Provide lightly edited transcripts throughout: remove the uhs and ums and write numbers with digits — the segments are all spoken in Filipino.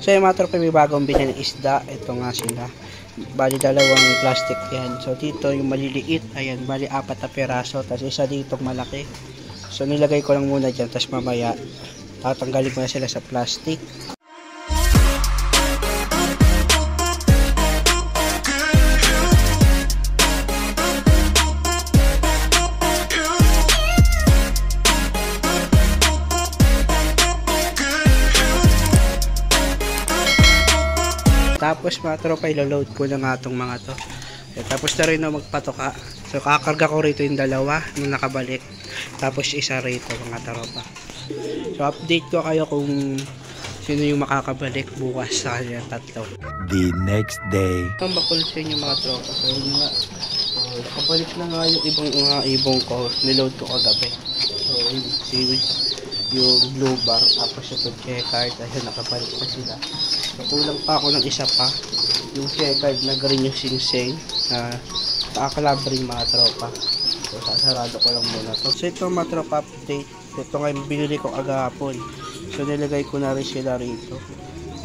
So yung mga tropa, may bagong binili ng isda. Ito nga sila. Bali dalawang plastic yan. So dito yung maliliit, ayan, bali 4 na piraso. Tapos isa dito malaki. So nilagay ko lang muna dyan. Tapos mamaya tatanggalin ko na sila sa plastic. Tapos mga tropa, ilo-load ko na nga itong mga to. Tapos na rin na magpatoka. So kakarga ko rito yung dalawa nung nakabalik. Tapos isa rito mga tropa. So update ko kayo kung sino yung makakabalik bukas sa kanya tatlo. The next day. Ang bakulit sa inyo mga tropa. So yun nga. So nakabalik na nga yung mga ibong ko. Niload ko kagabi. So yung blue bar. Tapos yung checkered. Ayun, nakabalik pa sila. So, kulang pa ako ng isa pa. Yung checkered na green yung singsing na nakakalabring mga tropa. So sasarado ko lang muna to. So ito mga tropa update. Ito nga yung binili ko agahapon. So nilagay ko na rin sila rito.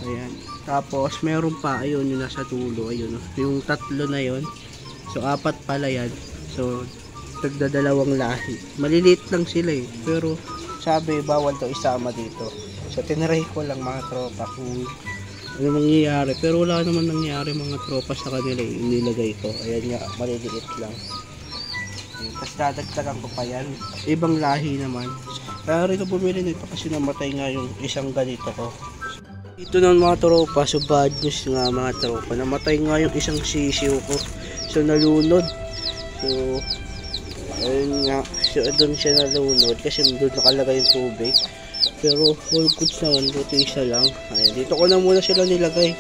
Ayan. Tapos meron pa, ayun yung nasa dulo. Ayun, yung tatlo na yun. So 4 pala yan. So tagdadalawang lahi. Maliliit lang sila eh. Pero sabi bawal to isama dito. So tinry ko lang mga tropa kung ano mangyayari, pero wala naman nangyari mga tropa sa kanila yung nilagay ko. Ayan nga, maliliit lang. Tapos dadagdagan ko pa yan. Ibang lahi naman. Kaya rin ako bumili nito kasi namatay nga yung isang ganito ko. Ito na mga tropa, so bad news nga mga tropa. Namatay nga yung isang sisiw ko. So nalunod. So ayun nga, so doon siya nalunod kasi doon nakalagay yung tubig. Pero all goods naman, buti isa lang. Ayan, dito ko na muna sila nilagay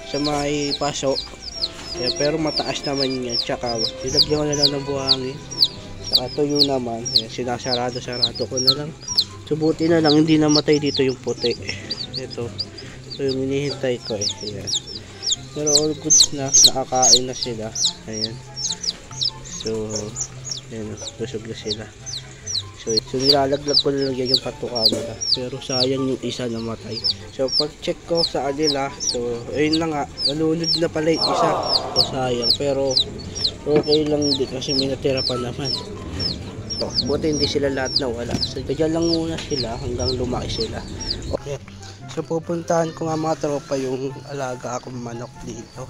sa may paso. Ayan, pero mataas naman yan. Tsaka nilagyan ko na lang ng buhangin. Saka tuyo naman. Ayan, sinasarado ko na lang. So buti na lang hindi namatay dito yung puti. Ito yung hinihintay ko eh. Ayan. Pero all goods na, nakakain na sila. Ayan. So ayan, busog na sila. So nilalaglag ko na lang yan yung patuka nila. Pero sayang yung isa namatay. So pag check ko sa kanila, so ayun na nga, nalunod na pala yung isa. So sayang, pero okay lang din kasi may natira pa naman. So, buti hindi sila lahat nawala. So dyan lang muna sila hanggang lumaki sila. Okay. So pupuntahan ko nga mga tropa yung alaga akong manok dito.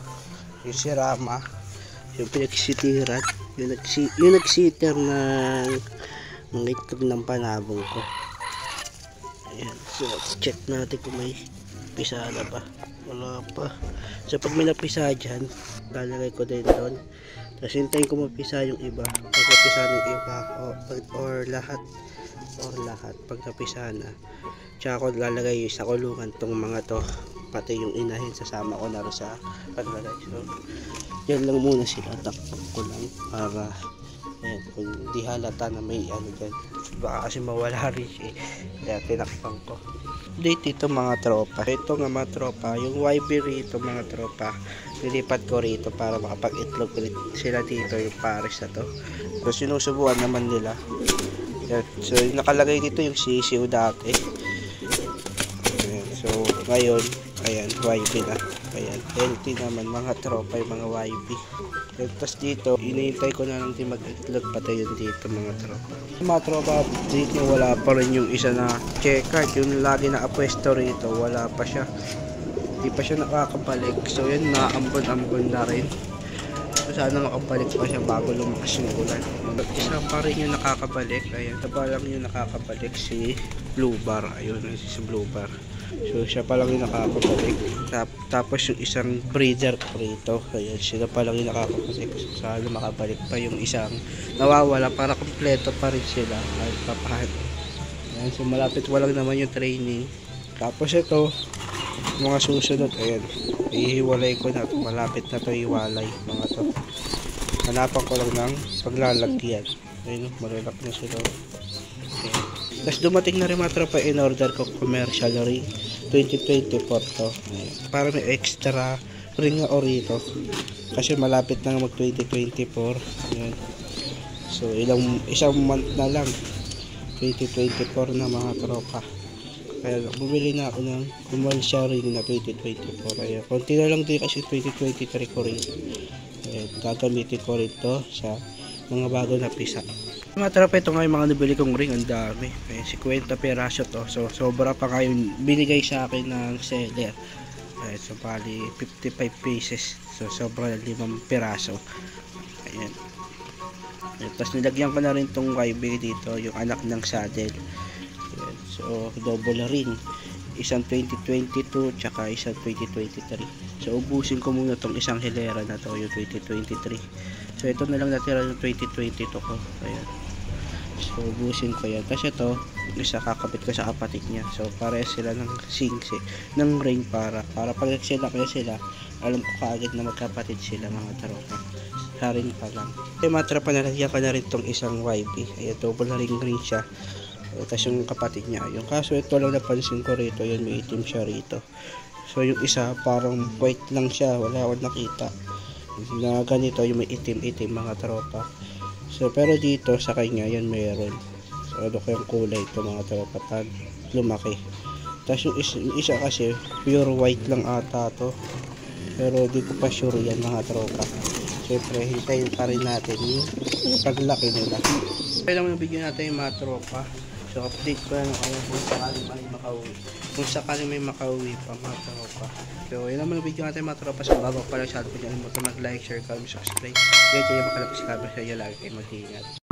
Yung si Rama. Yung pinagsitiran. Yung nagsiter ng itlog ng panabong ko. Ayan. So check natin kung may pisala pa. Wala pa. So pag may napisa dyan, lalagay ko din doon. Tapos hintayin ko mapisa yung iba. Pag napisa ng iba or lahat pag napisa na, tsaka ko lalagay sa kulungan tong mga to. Pati yung inahin sasama ko na rin sa paglalagay. So yan lang muna sila. Takpak ko lang para ayan, kung di halata na may ano dyan, baka kasi mawala rin siya eh. Kaya tinakpang ko. Dito ito mga tropa. Ito nga mga tropa, yung YB rito mga tropa, nilipat ko rito para makapag-itlog sila dito yung pares na to. So sinusubuan naman nila. Ayan. So nakalagay dito yung sisiw dati. Ayan. So ngayon, ayan, YB na. Ayan, healthy naman mga tropa yung mga YB. Tapos dito, inihintay ko na lang din mag-itlog pati yun dito mga tropa. Mga tropa, dito wala pa rin yung isa na checkered. Yung lagi na apwesto rito, wala pa siya. Hindi pa siya nakakabalik. So yun, naambon-ambon na rin. So sana makabalik pa siya bago lumakas yung ulan. Isa pa rin yung nakakabalik. Ayan, taba lang yung nakakabalik si Blue Bar. Ayun, si Blue Bar. So siya pa lang yung nakakabalik. Tapos yung isang breeder ko rito, ayan, sila pa lang yung nakakabalik. So sana makabalik pa yung isang nawawala para kompleto pa rin sila kahit papahan. Ayan, so malapit walang naman yung training. Tapos ito, mga susunod, ayan, ihiwalay ko na. Malapit na to iwalay mga to. Hanapan ko lang ng paglalagyan. Ayun, malalak na sila. Ayan. Tapos dumating na rin mga tropa, in order ko commercial ring 2024 to. Para may extra ring nga rito. Kasi malapit na mag 2024. Ayan. So isang month na lang 2024 na mga tropa. Kaya bumili na ako ng commercial ring na 2024. Kaya konti na lang din kasi 2023 ko rin. Kaya gagamitin ko rin to sa mga bago na pisa. Mga tropa, ito nga yung mga nabili kong ring, ang dami. Kaya 50 peraso to. So sobra pa nga yung binigay sa akin ng seller. So bali 55 pieces. So sobra ng 5 peraso. Ayan. Tapos nilagyan ko na rin tong YB dito, yung anak ng saddle. Ayan. So double ring, isang 2022 tsaka isang 2023. So ubusin ko muna tong isang hilera na to, yung 2023. So ito na lang natira yung 2022 ko. Ayan. So ubusin ko yan. Kasi ito, isa kakapit ko sa kapatid niya. So pares sila ng singsi, ng ring para pag sila alam ko kaagad na magkapatid sila mga tropa. Sa ring pa lang. Kaya mga tropa, nalagyan ko na rin tong isang YB. Ayan, double ring siya. Tapos yung kapatid niya. Yung kaso ito lang napansin ko rito, yun may itim siya rito. So yung isa parang white lang siya, wala akong nakita. Na ganito yung may itim-itim mga tropa. So pero dito sa kanya yan meron. So ano ko yung kulay ito mga tropa, pag lumaki. Tapos yung isa kasi pure white lang ata to. Pero di ko pa sure yan mga tropa. Siyempre hintayin pa rin natin yung paglaki nila. Kaya naman yung video natin yung mga tropa. So update ko lang kayo kung sakaling may makauwi. Kung sakaling may makauwi pa mga tropa. So yun naman yung video natin mga tropa. So bago pa lang sa atin, mag-like, share, comment, subscribe. Yan kayo makalapis sa camera. Kaya lagi kayo mag-ingat.